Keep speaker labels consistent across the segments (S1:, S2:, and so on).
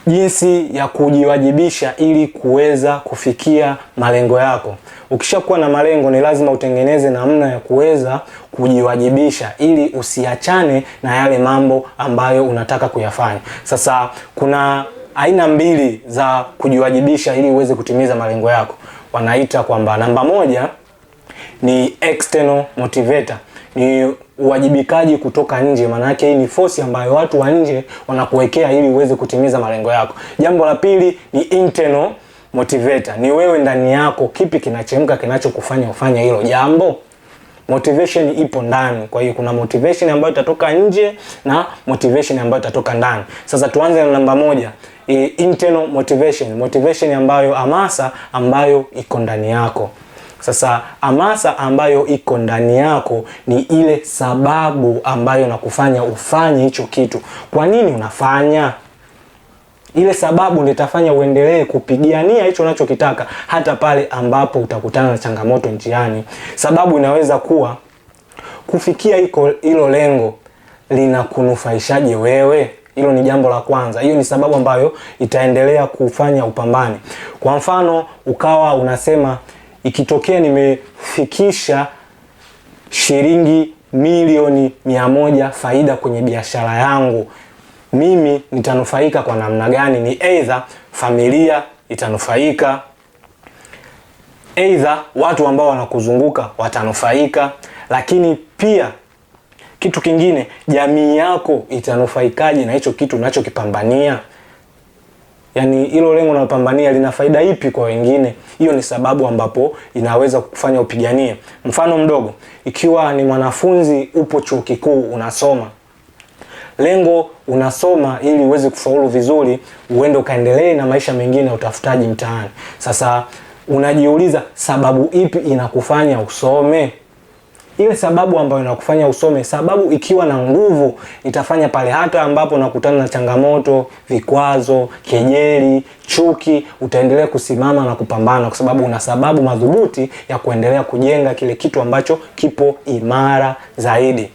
S1: jinsi ya kujiwajibisha ili kuweza kufikia malengo yako. Ukishakuwa na malengo, ni lazima utengeneze namna ya kuweza kujiwajibisha ili usiachane na yale mambo ambayo unataka kuyafanya. Sasa kuna aina mbili za kujiwajibisha ili uweze kutimiza malengo yako. Wanaita kwamba namba moja ni external motivator, ni uwajibikaji kutoka nje. Maana yake hii ni force ambayo watu wa nje wanakuwekea ili uweze kutimiza malengo yako. Jambo la pili ni internal motivator, ni wewe ndani yako, kipi kinachemka kinachokufanya ufanye hilo jambo. Motivation ipo ndani. Kwa hiyo kuna motivation ambayo itatoka nje na motivation ambayo itatoka ndani. Sasa tuanze na namba moja, internal motivation, motivation ambayo, hamasa ambayo iko ndani yako. Sasa hamasa ambayo iko ndani yako ni ile sababu ambayo nakufanya ufanye hicho kitu. Kwa nini unafanya? Ile sababu ndio itafanya uendelee kupigania hicho unachokitaka hata pale ambapo utakutana na changamoto njiani. Sababu inaweza kuwa kufikia hilo lengo linakunufaishaje wewe. Hilo ni jambo la kwanza. Hiyo ni sababu ambayo itaendelea kufanya upambane. Kwa mfano, ukawa unasema ikitokea nimefikisha shilingi milioni 100 faida kwenye biashara yangu, mimi nitanufaika kwa namna gani? Ni either familia itanufaika, either watu ambao wanakuzunguka watanufaika, lakini pia kitu kingine, jamii yako itanufaikaje na hicho kitu unachokipambania? Yaani hilo lengo unalopambania lina faida ipi kwa wengine? Hiyo ni sababu ambapo inaweza kufanya upiganie. Mfano mdogo, ikiwa ni mwanafunzi upo chuo kikuu unasoma, lengo unasoma ili uweze kufaulu vizuri, uende ukaendelee na maisha mengine ya utafutaji mtaani. Sasa unajiuliza sababu ipi inakufanya usome? Ile sababu ambayo inakufanya usome, sababu ikiwa na nguvu, itafanya pale hata ambapo unakutana na changamoto, vikwazo, kejeli, chuki, utaendelea kusimama na kupambana kwa sababu una sababu madhubuti ya kuendelea kujenga kile kitu ambacho kipo imara zaidi.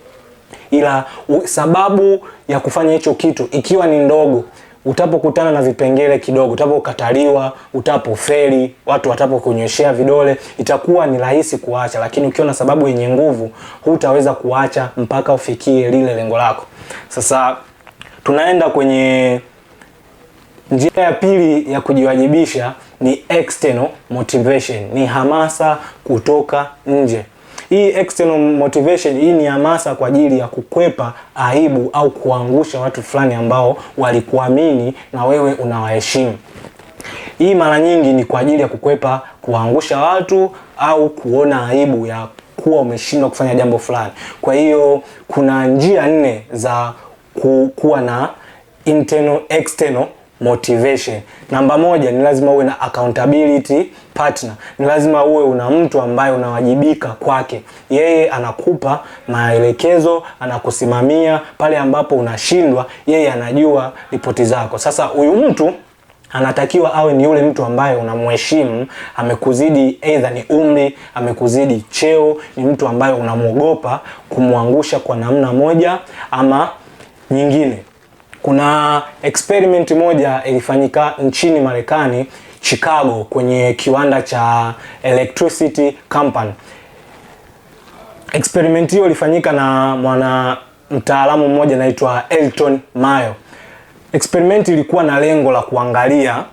S1: Ila sababu ya kufanya hicho kitu ikiwa ni ndogo, utapokutana na vipengele kidogo, utapokataliwa, utapofeli, watu watapokunyoshea vidole, itakuwa ni rahisi kuacha. Lakini ukiwa na sababu yenye nguvu, hutaweza kuacha mpaka ufikie lile lengo lako. Sasa tunaenda kwenye njia ya pili ya kujiwajibisha, ni external motivation, ni hamasa kutoka nje. Hii external motivation, hii ni hamasa kwa ajili ya kukwepa aibu au kuangusha watu fulani ambao walikuamini na wewe unawaheshimu. Hii mara nyingi ni kwa ajili ya kukwepa kuangusha watu au kuona aibu ya kuwa umeshindwa kufanya jambo fulani. Kwa hiyo kuna njia 4 za kuwa na external motivation. Namba moja, ni lazima uwe na accountability partner. Ni lazima uwe una mtu ambaye unawajibika kwake. Yeye anakupa maelekezo, anakusimamia pale ambapo unashindwa, yeye anajua ripoti zako. Sasa huyu mtu anatakiwa awe ni yule mtu ambaye unamheshimu, amekuzidi either ni umri, amekuzidi cheo, ni mtu ambaye unamuogopa kumwangusha kwa namna moja ama nyingine. Kuna experiment moja ilifanyika nchini Marekani, Chicago, kwenye kiwanda cha electricity company. Experiment hiyo ilifanyika na mtaalamu mmoja anaitwa Elton Mayo. Experiment ilikuwa na lengo la kuangalia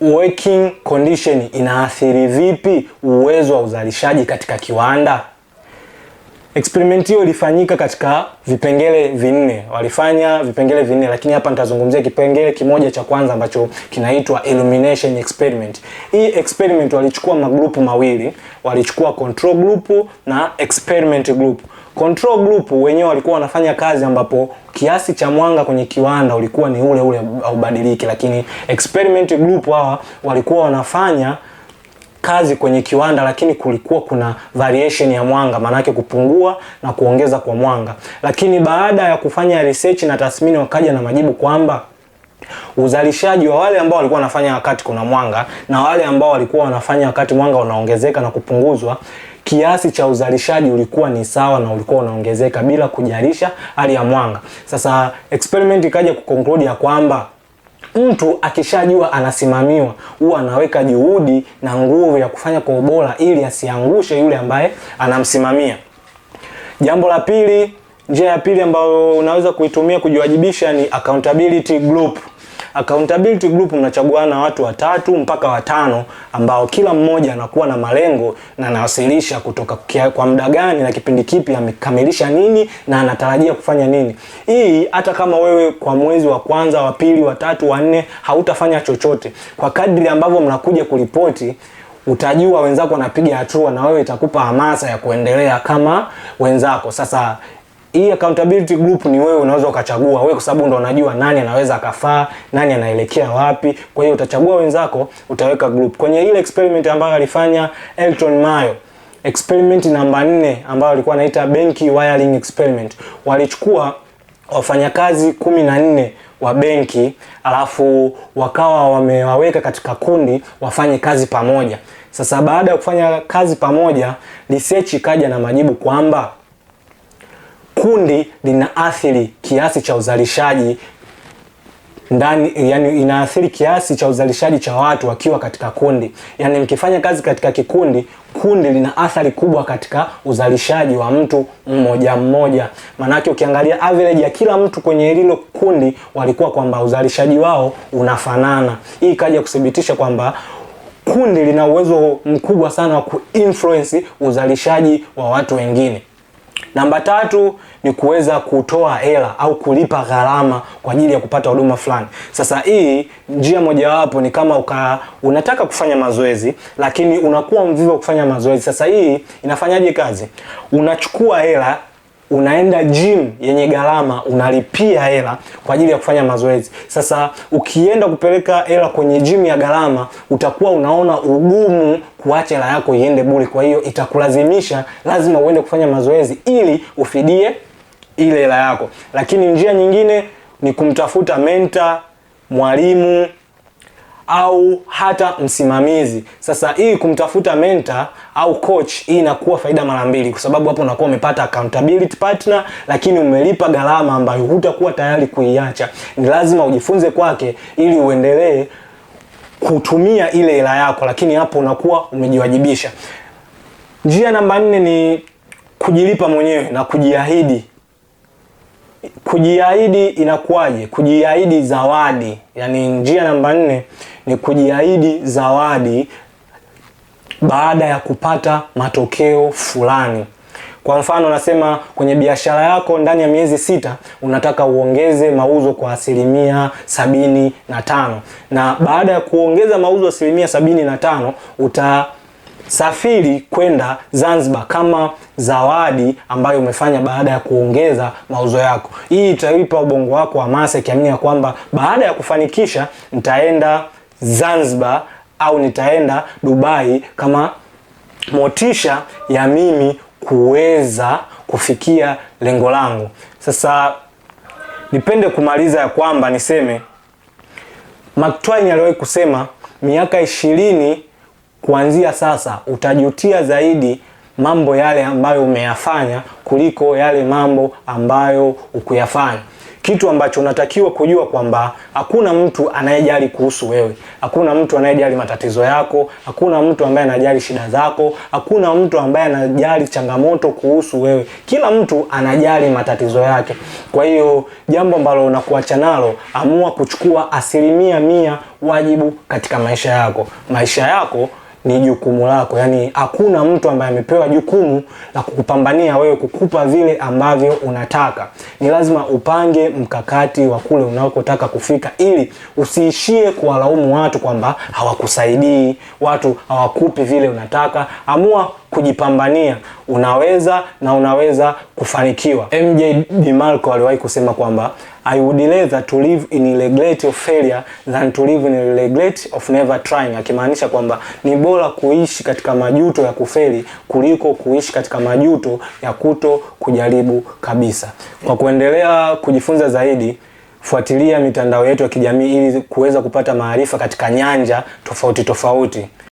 S1: working condition inaathiri vipi uwezo wa uzalishaji katika kiwanda. Experiment hiyo ilifanyika katika vipengele 4. Walifanya vipengele 4, lakini hapa nitazungumzia kipengele kimoja cha kwanza ambacho kinaitwa elimination experiment. Hii experiment walichukua magrupu mawili, walichukua control group na experiment group. Control group wenyewe walikuwa wanafanya kazi ambapo kiasi cha mwanga kwenye kiwanda ulikuwa ni ule ule au badiliki, lakini experiment group hawa walikuwa wanafanya kazi kwenye kiwanda lakini kulikuwa kuna variation ya mwanga, maana yake kupungua na kuongeza kwa mwanga. Lakini baada ya kufanya research na tathmini, wakaja na majibu kwamba uzalishaji wa wale ambao walikuwa wanafanya wakati kuna mwanga na wale ambao walikuwa wanafanya wakati mwanga unaongezeka na kupunguzwa, kiasi cha uzalishaji ulikuwa ni sawa na ulikuwa unaongezeka bila kujalisha hali ya mwanga. Sasa experiment ikaja kuconclude ya kwamba mtu akishajua anasimamiwa huwa anaweka juhudi na nguvu ya kufanya kwa ubora ili asiangushe yule ambaye anamsimamia. Jambo la pili, njia ya pili ambayo unaweza kuitumia kujiwajibisha ni accountability group. Accountability group mnachagua na watu 3 mpaka 5 ambao kila mmoja anakuwa na malengo na anawasilisha kutoka kwa muda gani na kipindi kipi amekamilisha nini na anatarajia kufanya nini. Hii hata kama wewe kwa mwezi wa kwanza, wa pili, wa tatu, wa nne hautafanya chochote, kwa kadri ambavyo mnakuja kuripoti utajua wenzako wanapiga hatua na wewe itakupa hamasa ya kuendelea kama wenzako. Sasa hii accountability group ni wewe unaweza ukachagua wewe, kwa sababu ndo unajua nani anaweza akafaa, nani anaelekea wapi. Kwa hiyo utachagua wenzako, utaweka group. Kwenye ile experiment ambayo alifanya Elton Mayo, experiment namba 4 ambayo alikuwa anaita benki wiring experiment, walichukua wafanyakazi 14 wa benki alafu wakawa wamewaweka katika kundi wafanye kazi pamoja. Sasa baada ya kufanya kazi pamoja, research ikaja na majibu kwamba kundi linaathiri kiasi cha uzalishaji ndani, yani inaathiri kiasi cha uzalishaji cha watu wakiwa katika kundi. Yani mkifanya kazi katika kikundi, kundi lina athari kubwa katika uzalishaji wa mtu mmoja mmoja. Manake ukiangalia average ya kila mtu kwenye hilo kundi walikuwa kwamba uzalishaji wao unafanana. Hii ikaja kuthibitisha kwamba kundi lina uwezo mkubwa sana wa kuinfluence uzalishaji wa watu wengine. Namba 3 ni kuweza kutoa hela au kulipa gharama kwa ajili ya kupata huduma fulani. Sasa hii njia mojawapo ni kama unataka kufanya mazoezi lakini unakuwa mvivu kufanya mazoezi. Sasa hii inafanyaje kazi? Unachukua hela, unaenda gym yenye gharama, unalipia hela kwa ajili ya kufanya mazoezi. Sasa ukienda kupeleka hela kwenye gym ya gharama, utakuwa unaona ugumu kuacha hela yako iende bure. Kwa hiyo itakulazimisha lazima uende kufanya mazoezi ili ufidie ile hela yako. Lakini njia nyingine ni kumtafuta mentor, mwalimu au hata msimamizi. Sasa hii kumtafuta mentor au coach, hii inakuwa faida mara mbili, kwa sababu hapo unakuwa umepata accountability partner lakini umelipa gharama ambayo hutakuwa tayari kuiacha. Ni lazima ujifunze kwake ili uendelee kutumia ile hela yako, lakini hapo unakuwa umejiwajibisha. Njia namba 4 ni kujilipa mwenyewe na kujiahidi. Kujiahidi inakuwaje? Kujiahidi zawadi. Yani njia namba 4 ni kujiahidi zawadi baada ya kupata matokeo fulani. Kwa mfano nasema kwenye biashara yako ndani ya miezi 6 unataka uongeze mauzo kwa 75%. Na baada ya kuongeza mauzo 75%, utasafiri kwenda Zanzibar kama zawadi ambayo umefanya baada ya kuongeza mauzo yako. Hii itaipa ubongo wako hamasa, ikiamini kwamba baada ya kufanikisha nitaenda Zanzibar au nitaenda Dubai kama motisha ya mimi kuweza kufikia lengo langu. Sasa nipende kumaliza ya kwamba niseme Mark Twain aliwahi kusema miaka 20 kuanzia sasa utajutia zaidi mambo yale ambayo umeyafanya kuliko yale mambo ambayo ukuyafanya. Kitu ambacho unatakiwa kujua kwamba hakuna mtu anayejali kuhusu wewe. Hakuna mtu anayejali matatizo yako, hakuna mtu ambaye anajali shida zako, hakuna mtu ambaye anajali changamoto kuhusu wewe. Kila mtu anajali matatizo yake. Kwa hiyo jambo ambalo unakuacha nalo, amua kuchukua 100% wajibu katika maisha yako. Maisha yako ni jukumu lako. Yani hakuna mtu ambaye amepewa jukumu la kukupambania wewe, kukupa vile ambavyo unataka. Ni lazima upange mkakati wa kule unakotaka kufika, ili usiishie kuwalaumu watu kwamba hawakusaidii, watu hawakupi vile unataka. Amua kujipambania, unaweza na unaweza kufanikiwa. MJ DeMarco aliwahi kusema kwamba I would rather to live in regret of failure than to live in regret of never trying, akimaanisha kwamba ni bora kuishi katika majuto ya kufeli kuliko kuishi katika majuto ya kuto kujaribu kabisa. Kwa kuendelea kujifunza zaidi, fuatilia mitandao yetu ya kijamii ili kuweza kupata maarifa katika nyanja tofauti tofauti.